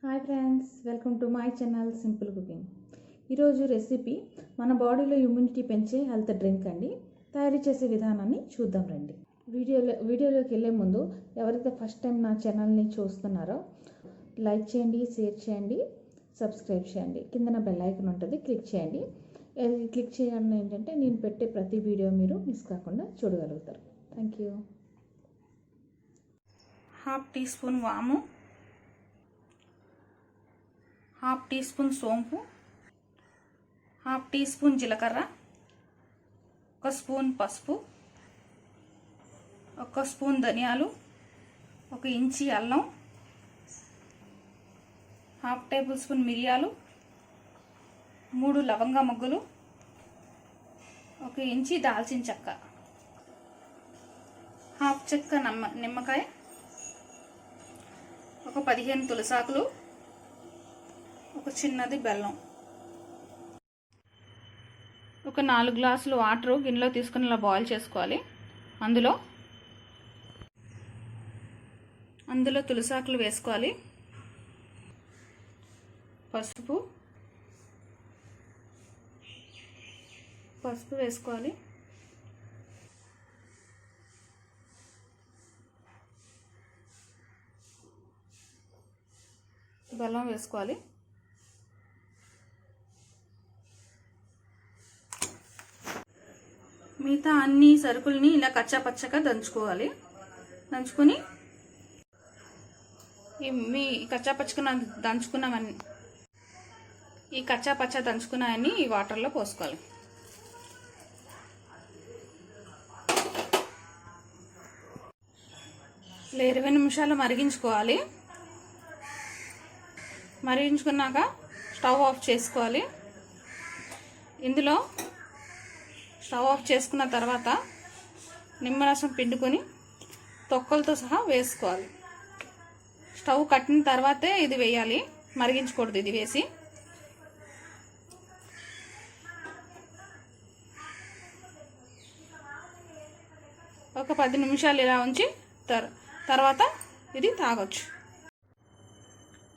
Hi friends, welcome to my channel simple cooking. ఈరోజు recipe మన బాడీలో ఇమ్యూనిటీ పెంచే హెల్త్ డ్రింక్ అండి. తయారు చేసే విధానాన్ని చూద్దాం రండి. వీడియోలోకి వెళ్ళే ముందు ఎవరైతే ఫస్ట్ టైం నా ఛానల్ని చూస్తున్నారో లైక్ చేయండి, షేర్ చేయండి, సబ్స్క్రైబ్ చేయండి. కింద బెల్ ఐకాన్ ఉంటుంది, క్లిక్ చేయండి. క్లిక్ చేయడం ఏంటంటే నేను పెట్టే ప్రతి వీడియో మీరు మిస్ కాకుండా చూడగలుగుతారు. Thank you. Half teaspoon వాము, హాఫ్ టీ స్పూన్ సోంపు, హాఫ్ టీ స్పూన్ జీలకర్ర, 1 స్పూన్ పసుపు, 1 స్పూన్ ధనియాలు, 1 ఇంచి అల్లం, హాఫ్ టేబుల్ స్పూన్ మిరియాలు, 3 లవంగ మొగ్గలు, 1 ఇంచి దాల్చిన చెక్క, హాఫ్ చెక్క నిమ్మకాయ, 15 తులసాకులు, ఒక చిన్నది బెల్లం. 4 గ్లాసులు వాటర్ గిన్నెలో తీసుకుని ఇలా బాయిల్ చేసుకోవాలి. అందులో తులసాకులు వేసుకోవాలి, పసుపు వేసుకోవాలి, బెల్లం వేసుకోవాలి, మిగతా అన్ని సరుకుల్ని ఇలా కచ్చాపచ్చగా దంచుకోవాలి. దంచుకొని ఈ కచ్చాపచ్చ దంచుకున్నాయని ఈ వాటర్లో పోసుకోవాలి. ఇలా 20 నిమిషాలు మరిగించుకోవాలి. మరిగించుకున్నాక స్టవ్ ఆఫ్ చేసుకోవాలి. ఇందులో స్టవ్ ఆఫ్ చేసుకున్న తర్వాత నిమ్మరసం పిండుకొని తొక్కలతో సహా వేసుకోవాలి. స్టవ్ కట్టిన తర్వాతే ఇది వేయాలి, మరిగించకూడదు. ఇది వేసి ఒక 10 నిమిషాలు ఇలా ఉంచి తర్వాత ఇది తాగొచ్చు.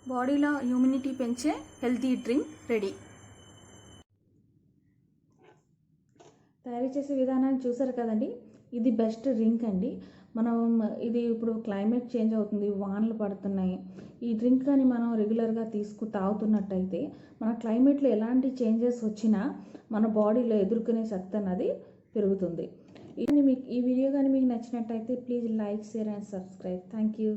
బాడీలో ఇమ్యూనిటీ పెంచే హెల్తీ డ్రింక్ రెడీ. తయారు చేసే విధానాన్ని చూసారు కదండి. ఇది బెస్ట్ డ్రింక్ అండి. ఇది ఇప్పుడు క్లైమేట్ చేంజ్ అవుతుంది, వానలు పడుతున్నాయి. ఈ డ్రింక్ కానీ మనం రెగ్యులర్గా తాగుతున్నట్టయితే మన క్లైమేట్లో ఎలాంటి చేంజెస్ వచ్చినా మన బాడీలో ఎదుర్కొనే శక్తి అన్నది పెరుగుతుంది. ఈ వీడియో కానీ మీకు నచ్చినట్టయితే please like, share and subscribe. Thank you.